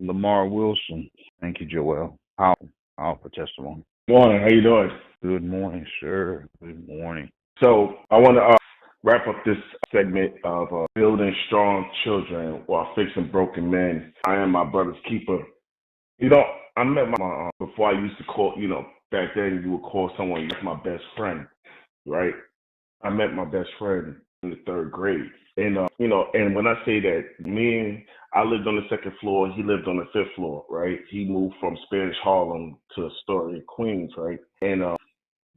Lamar Wilson. Thank you, Joel. Powerful testimony. Morning, how you doing? Good morning, sir. Good morning. So I want to wrap up this segment of building strong children while fixing broken men. I am my brother's keeper. You know, I met my before I used to call. Back then you would call someone like my best friend, right? I met my best friend in the third grade, and and when I say that, I lived on the second floor, he lived on the fifth floor, right? He moved from Spanish Harlem to Astoria, Queens, right? And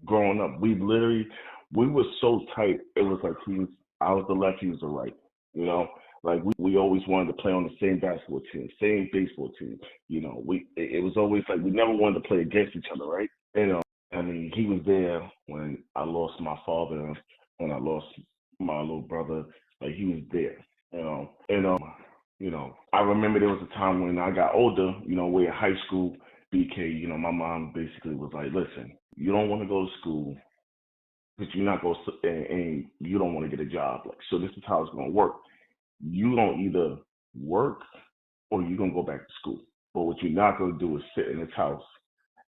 growing up, we were so tight. It was like I was the left, he was the right. You know, like we always wanted to play on the same basketball team, same baseball team. It was always like we never wanted to play against each other, right? And I mean, he was there when I lost my father, when I lost my little brother. Like he was there, And I remember there was a time when I got older. We're in high school. BK, my mom basically was like, listen, you don't want to go to school, but you're not going to, and you don't want to get a job. Like, so this is how it's going to work. You don't either work or you're going to go back to school. But what you're not going to do is sit in this house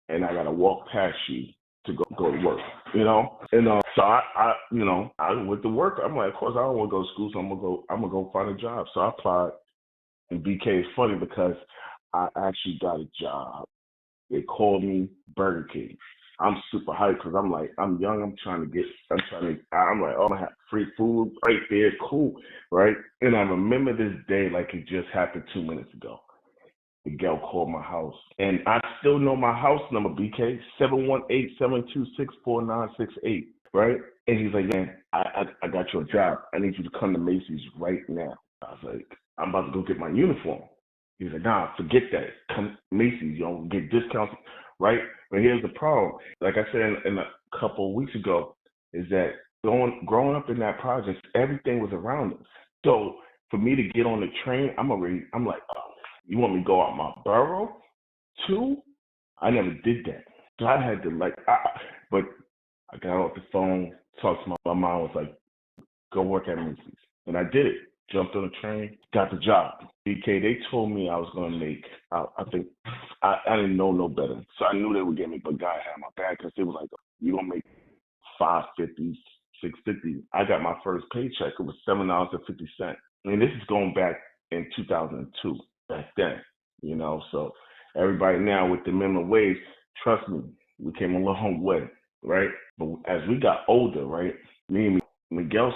and I got to walk past you to go to work, And so I went to work. I'm like, of course I don't want to go to school, so I'm gonna go find a job. So I applied, and BK is funny because I actually got a job. They called me Burger King. I'm super hyped because I'm like, I'm young. I'm like, oh, I'm gonna have free food right there. Cool, right? And I remember this day like it just happened 2 minutes ago. The gal called my house, and I still know my house number, BK, 718-726-4968, right? And he's like, man, I got you a job. I need you to come to Macy's right now. I was like, I'm about to go get my uniform. He's like, nah, forget that. Come to Macy's, get discounts, right? But here's the problem. Like I said in a couple of weeks ago, is that growing up in that project, everything was around us. So for me to get on the train, I'm like, oh, you want me to go out my borough too? I never did that. So I had to but I got off the phone, talked to my mom, was like, go work at Macy's. And I did it. Jumped on the train, got the job. BK, they told me I was going to make, I think, I didn't know no better. So I knew they would get me, but God had my back because it was like, you're going to make 550, 650. I got my first paycheck. It was $7.50. I mean, this is going back in 2002, back then, So everybody now with the minimum wage, trust me, we came a long way, right? But as we got older, right, me and Miguel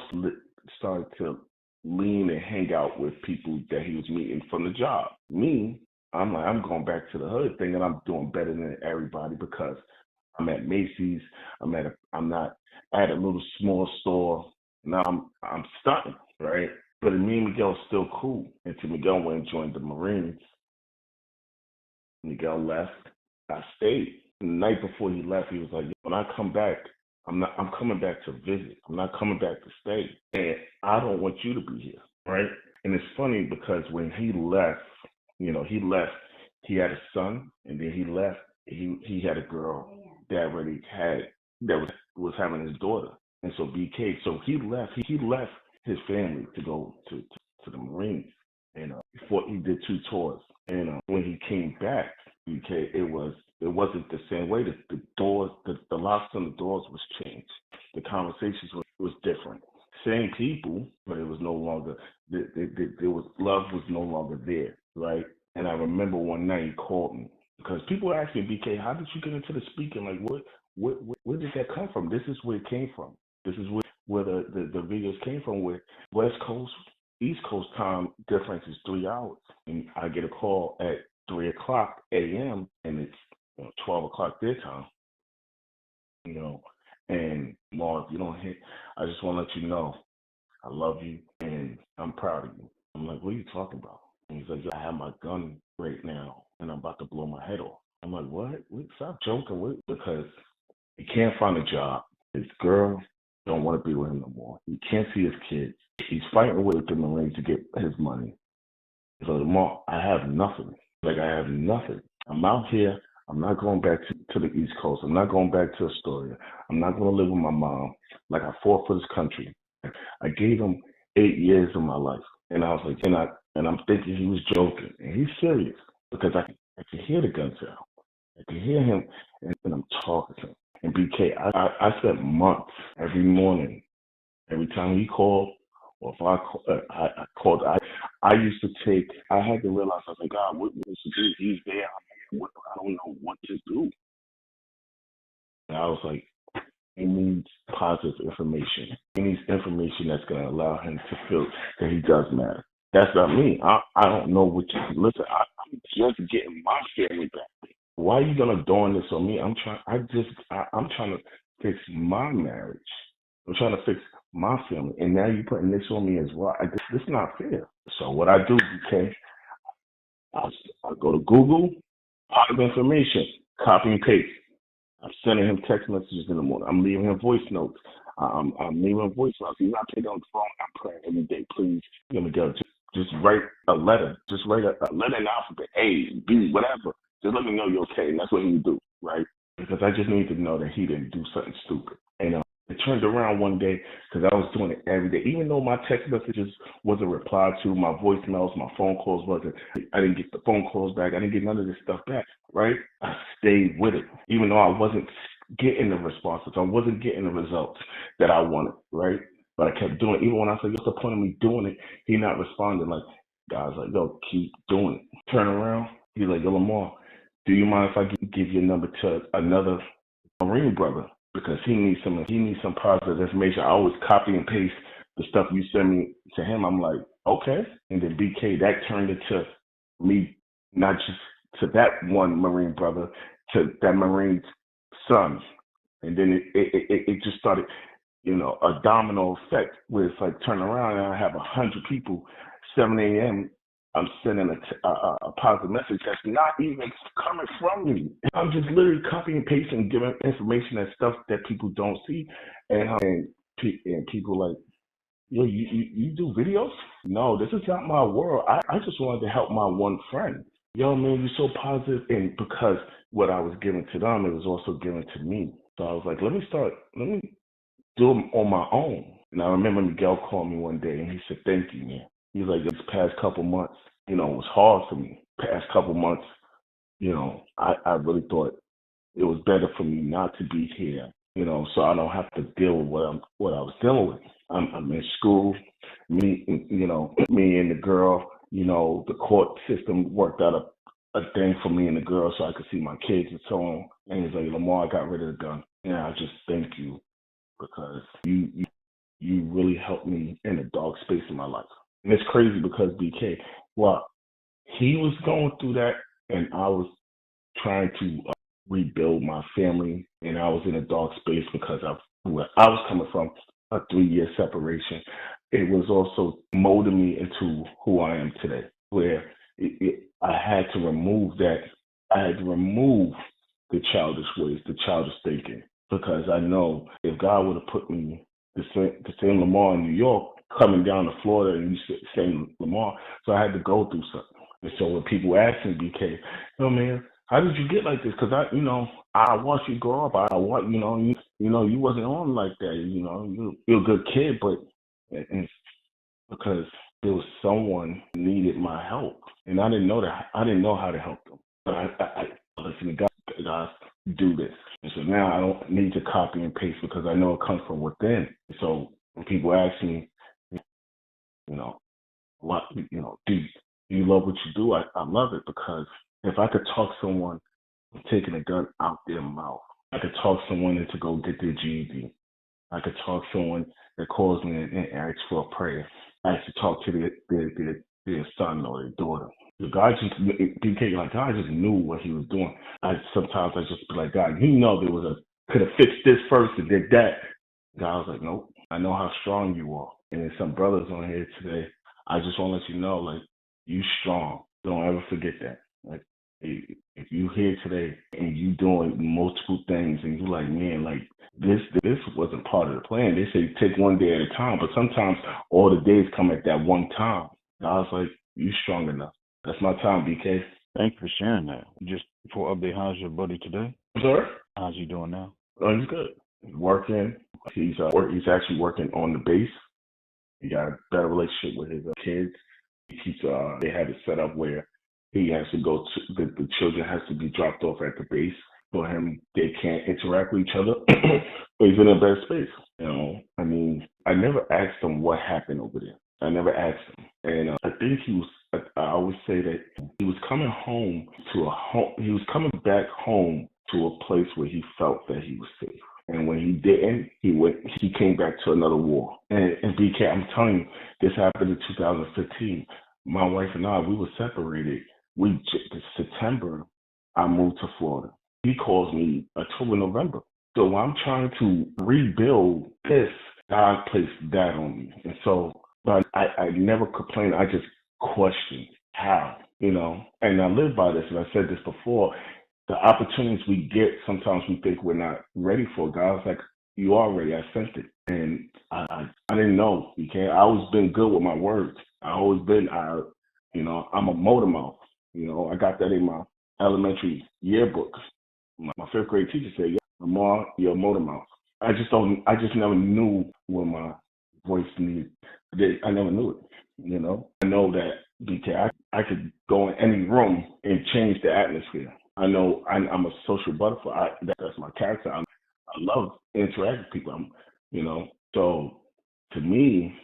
started to lean and hang out with people that he was meeting from the job. Me, I'm like, I'm going back to the hood thing, and I'm doing better than everybody because I'm at Macy's. I'm not at a little small store. Now I'm stunting, right? But me and Miguel's still cool. Until Miguel went and joined the Marines. Miguel left. I stayed. The night before he left, he was like, when I come back, I'm coming back to visit. I'm not coming back to stay. And I don't want you to be here, right? And it's funny because when he left, he had a son, and then he left, he had a girl that already had, that was having his daughter. And so BK, so he left his family to go to the Marines. And before he did 2 tours. And when he came back, BK, it wasn't the same way. The doors, the locks on the doors was changed. The conversations was different. Same people, but it was no longer. There was love was no longer there, right? And I remember one night he called me because people asked me, BK, how did you get into the speaking? Like, where did that come from? This is where it came from. This is where the videos came from. Where West Coast, East Coast time difference is 3 hours, and I get a call at 3 o'clock a.m. and it's 12 o'clock their time. And Mark, you don't hit. I just want to let you know I love you and I'm proud of you. I'm like, what are you talking about? And he's like, I have my gun right now and I'm about to blow my head off. I'm like, what? Stop joking. Because he can't find a job. His girl don't want to be with him no more. He can't see his kids. He's fighting with the Marines to get his money. So tomorrow, I have nothing. Like, I have nothing. I'm out here. I'm not going back to the East Coast. I'm not going back to Astoria. I'm not going to live with my mom. Like, I fought for this country. I gave him 8 years of my life. And I was like, and I'm thinking he was joking. And he's serious. because I can hear the gun sound. I can hear him, and I'm talking to him. And BK, I spent months every morning, every time he called, or if I called, I used to take, I had to realize, I was like, God, what is to do? He's there, I'm here. I don't know what to do. And I was like, he needs positive information. He needs information that's going to allow him to feel that he does matter. That's not me. I don't know what you listen. I'm just getting my family back. Why are you gonna dawn this on me? I'm trying to fix my marriage. I'm trying to fix my family, and now you're putting this on me as well. This is not fair. So what I do, okay, I go to Google, positive information, copy and paste. I'm sending him text messages in the morning. I'm leaving him voice notes. I'm leaving him voice notes. He's not picking up the phone. I'm praying every day. Please, let me go. Just write a letter. Just write a letter in the alphabet. A, B, whatever. Just let me know you're okay. And that's what he would do, right? Because I just need to know that he didn't do something stupid. And it turned around one day because I was doing it every day. Even though my text messages wasn't replied to, my voicemails, my phone calls wasn't. I didn't get the phone calls back. I didn't get none of this stuff back, right? I stayed with it, even though I wasn't getting the responses. I wasn't getting the results that I wanted, right? But I kept doing it. Even when I said, what's the point of me doing it? He not responding. Like, guys, like, yo, keep doing it. Turn around. He's like, yo, Lamar, do you mind if I give your number to another Marine brother? Because he needs some positive information. I always copy and paste the stuff you send me to him. I'm like, okay. And then BK, that turned into me, not just to that one Marine brother, to that Marine's son. And then it just started, a domino effect where it's like turn around and I have 100 people, 7 a.m. I'm sending a positive message that's not even coming from me. I'm just literally copying and pasting, giving information and stuff that people don't see, and people like, yo, you do videos? No, this is not my world. I just wanted to help my one friend. Yo, man, you're so positive, and because what I was giving to them, it was also given to me. So I was like, let me do them on my own. And I remember Miguel called me one day and he said, thank you, man. He's like, this past couple months, it was hard for me. Past couple months, I really thought it was better for me not to be here, so I don't have to deal with what I was dealing with. I'm in school, me and the girl, the court system worked out a thing for me and the girl so I could see my kids and so on. And he's like, Lamar, I got rid of the gun. And I just thank you because you really helped me in a dark space in my life. And it's crazy because BK, well, he was going through that, and I was trying to rebuild my family, and I was in a dark space because of where I was coming from, a 3-year separation. It was also molding me into who I am today, where I had to remove that. I had to remove the childish ways, the childish thinking, because I know if God would have put me the same Lamar in New York, coming down to Florida, and you same Lamar, so I had to go through something. And so when people ask me, BK, man, how did you get like this? Because I watched you grow up. I want, you wasn't on like that. You're a good kid, but and because there was someone who needed my help, and I didn't know that. I didn't know how to help them. But I listen to God, guys, do this. And so now I don't need to copy and paste because I know it comes from within. So when people ask me, what, do you love what you do? I love it because if I could talk someone from taking a gun out their mouth, I could talk someone into go get their GED. I could talk someone that calls me and asks for a prayer. I could talk to their son or their daughter. The God just BK, like God just knew what he was doing. Sometimes I just be like, God, there could have fixed this first and did that. God was like, nope. I know how strong you are. And there's some brothers on here today. I just want to let you know, like, you strong. Don't ever forget that. Like, if you here today and you doing multiple things and you like, man, like this wasn't part of the plan. They say take one day at a time, but sometimes all the days come at that one time. And I was like, you strong enough. That's my time, BK. Thank you for sharing that. Just for update, how's your buddy today? Sir? How's he doing now? Oh, he's good. He's working. He's actually working on the base. He got a better relationship with his kids. They have it set up where He has to go to the children has to be dropped off at the base for him. They can't interact with each other. But he's in a bad space. You know, I mean, I never asked him what happened over there. I never asked him, and I think he was. I always say that he was coming home to a home. He was coming back home to a place where he felt that he was safe. And when he didn't, he came back to another war. And BK, I'm telling you, this happened in 2015. My wife and I, we were separated. September, I moved to Florida. He calls me October, November. So when I'm trying to rebuild this, God placed that on me. And so, but I never complained. I just questioned how, and I live by this. And I said this before, the opportunities we get, sometimes we think we're not ready for. God's like, you are ready. I sent it. And I didn't know. I always been good with my words. I'm a motor mouth. I got that in my elementary yearbook. My fifth grade teacher said, yeah, Lamar, you're a motor mouth. I just never knew what my voice needed. I never knew it. I know that BK, I could go in any room and change the atmosphere. I know I'm a social butterfly. That's my character. I love interacting with people. So to me,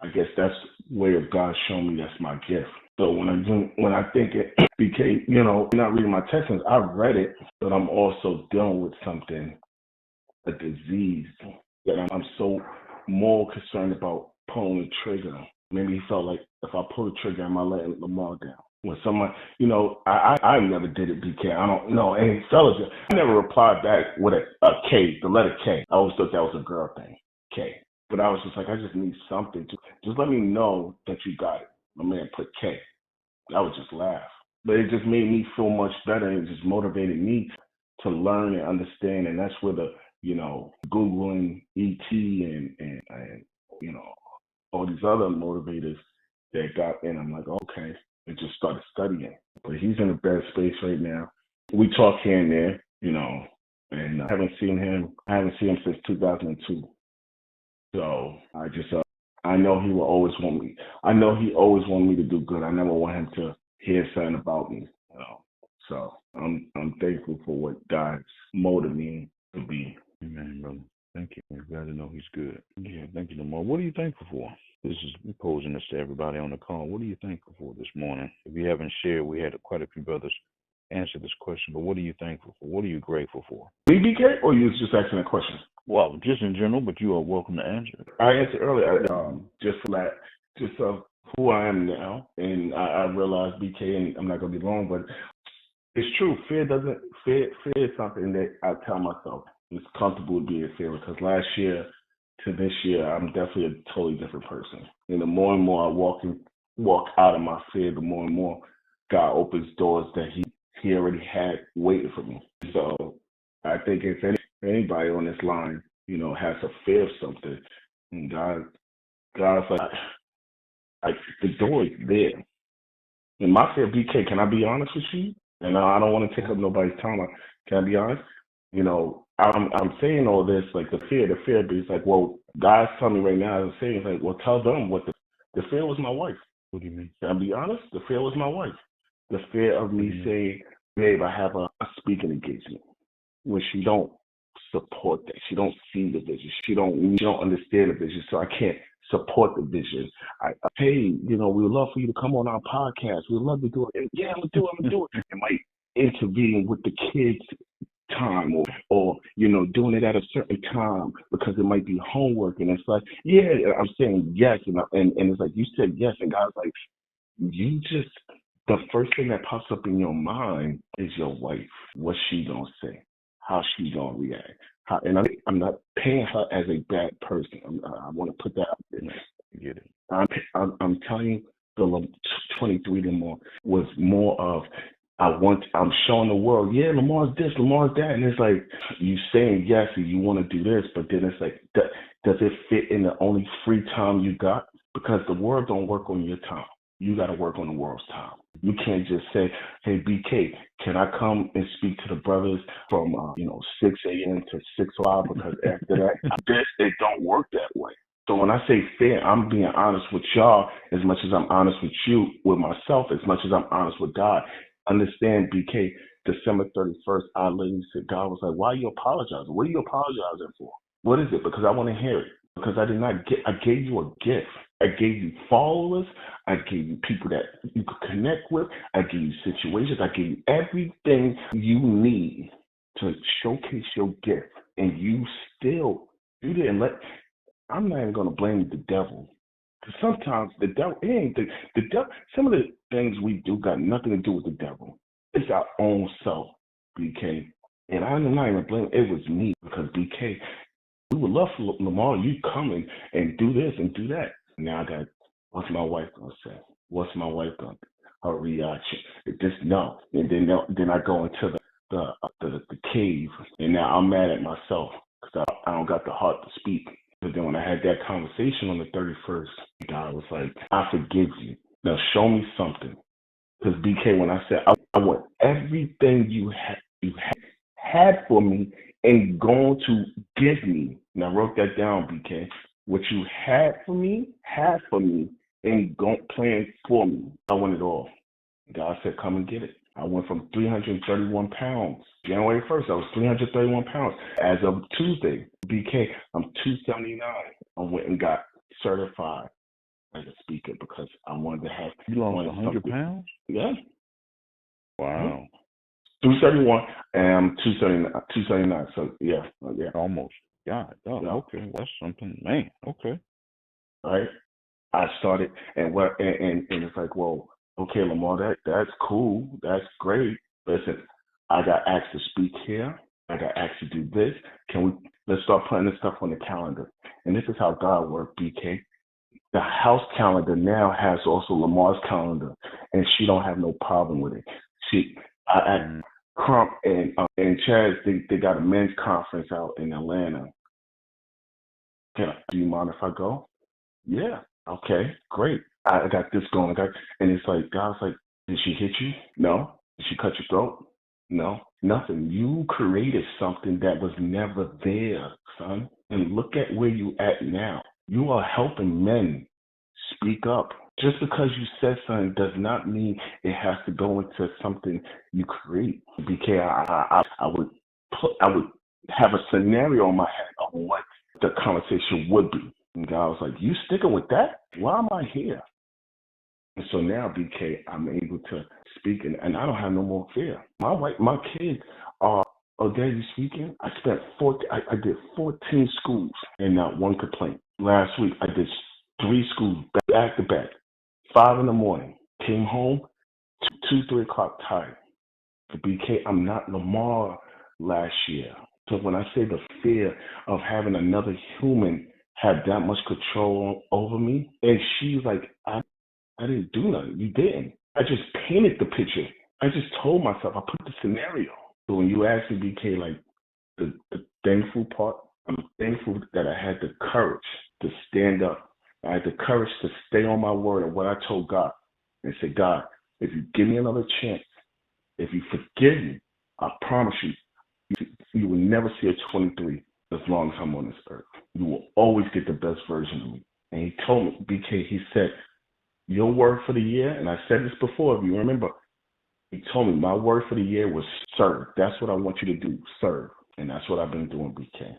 I guess that's way of God showing me that's my gift. So when I think it, BK, not reading my texts, I read it, but I'm also dealing with something, a disease that I'm so more concerned about pulling the trigger. Maybe he felt like if I pull the trigger, am I letting Lamar down? When someone, I never did it, BK. I don't know any fellas. I never replied back with a K, the letter K. I always thought that was a girl thing, K. But I was just like, I just need something to just let me know that you got it. My man put K. I would just laugh. But it just made me feel much better, and it just motivated me to learn and understand. And that's where the, Googling ET and all these other motivators that got in. I'm like, okay, and just started studying. But he's in a bad space right now. We talk here and there, and I haven't seen him since 2002. So I know he will always want me. I know he always wanted me to do good. I never want him to hear something about me, So I'm thankful for what God's molded me to be. Amen, brother. Thank you. We're glad to know he's good. Yeah, thank you, Lamar. What are you thankful for? We're posing this to everybody on the call. What are you thankful for this morning? If you haven't shared, we had quite a few brothers answer this question, but what are you thankful for? What are you grateful for? Me, BK, or you was just asking a question? Well, just in general, but you are welcome to answer. I answered earlier, just of who I am now, and I realize, BK, and I'm not going to be long, but it's true. Fear is something that I tell myself it's comfortable to be in fear, because last year to this year, I'm definitely a totally different person. And the more and more I walk out of my fear, the more and more God opens doors that He already had waiting for me. So I think if anybody on this line, has a fear of something, and God's like the door is there. And my fear, BK, can I be honest with you? And I don't want to take up nobody's time. Can I be honest? I'm saying all this, like the fear, but it's like, well, God's telling me right now, I'm saying, like, well, tell them what the fear was my wife. What do you mean? Can I be honest? The fear was my wife. The fear of me saying, babe, I have a speaking engagement, when she don't support that. She don't see the vision. She don't understand the vision. So I can't support the vision. Hey, we would love for you to come on our podcast. We'd love to do it. And yeah, I'm gonna do it. It might intervene with the kids' time, or doing it at a certain time because it might be homework. And it's like, yeah, I'm saying yes, and it's like, you said yes, and God's like, the first thing that pops up in your mind is your wife. What's she gonna say? How she gonna react? And I'm not paying her as a bad person. I want to put that out there. I get it. I'm telling you, the 23 Lamar was more of, I'm showing the world, yeah, Lamar's this, Lamar's that, and it's like, you saying yes and you want to do this, but then it's like, does it fit in the only free time you got? Because the world don't work on your time. You got to work on the world's time. You can't just say, hey, BK, can I come and speak to the brothers from 6 a.m. to 6:05, because after that, it don't work that way. So when I say fair, I'm being honest with y'all as much as I'm honest with you, with myself, as much as I'm honest with God. Understand, BK, December 31st, our lady said, God was like, why are you apologizing? What are you apologizing for? What is it? Because I want to hear it. Because I did not get, I gave you a gift. I gave you followers. I gave you people that you could connect with. I gave you situations. I gave you everything you need to showcase your gift. And you didn't let, I'm not even going to blame the devil. Because sometimes the devil, it ain't the devil, some of the things we do got nothing to do with the devil. It's our own self, BK. And I'm not even blaming, it was me because BK, we would love for Lamar, you come and do this and do that. Now I got, what's my wife going to say? What's my wife going to her reaction? Just no. And then I go into the cave, and now I'm mad at myself because I don't got the heart to speak. But then when I had that conversation on the 31st, God was like, I forgive you. Now show me something. Because BK, when I said I want everything you had for me and going to give me. And I wrote that down, BK. What you had for me, and planned for me. I want it all. God said, come and get it. I went from 331 pounds. January 1st, I was 331 pounds. As of Tuesday, BK, I'm 279. I went and got certified as a speaker because I wanted to have. You lost 100 pounds? Yeah. Wow. 271 and 279. So, yeah. Almost. God, oh, yeah. Okay. That's something, man. Okay. Right? I started, and it's like, well, okay, Lamar, that's cool, that's great. Listen, I got asked to speak here. I got asked to do this. Let's start putting this stuff on the calendar. And this is how God worked, BK. The house calendar now has also Lamar's calendar, and she don't have no problem with it. Crump and Chaz, they got a men's conference out in Atlanta. Do you mind if I go? Yeah. Okay, great. I got this going. And it's like, God's like, did she hit you? No. Did she cut your throat? No. Nothing. You created something that was never there, son. And look at where you at now. You are helping men speak up. Just because you said something does not mean it has to go into something you create. BK, I would have a scenario in my head of what the conversation would be. And God was like, you sticking with that? Why am I here? And so now, BK, I'm able to speak, and I don't have no more fear. My kids are, Dad, you speaking? I did 14 schools and not one complaint. Last week, I did 3 schools back to back, 5 in the morning. Came home, 2, 3 o'clock tired. BK, I'm not Lamar last year. So when I say the fear of having another human have that much control over me, and she's like, I didn't do nothing. You didn't. I just painted the picture. I just told myself, I put the scenario. So when you ask me, BK, like the thankful part, I'm thankful that I had the courage to stand up. I had the courage to stay on my word of what I told God and say, God, if you give me another chance, if you forgive me, I promise you will never see a 23 as long as I'm on this earth. You will always get the best version of me. And he told me, BK, he said, your word for the year, and I said this before, if you remember, he told me my word for the year was serve. That's what I want you to do, serve. And that's what I've been doing, BK.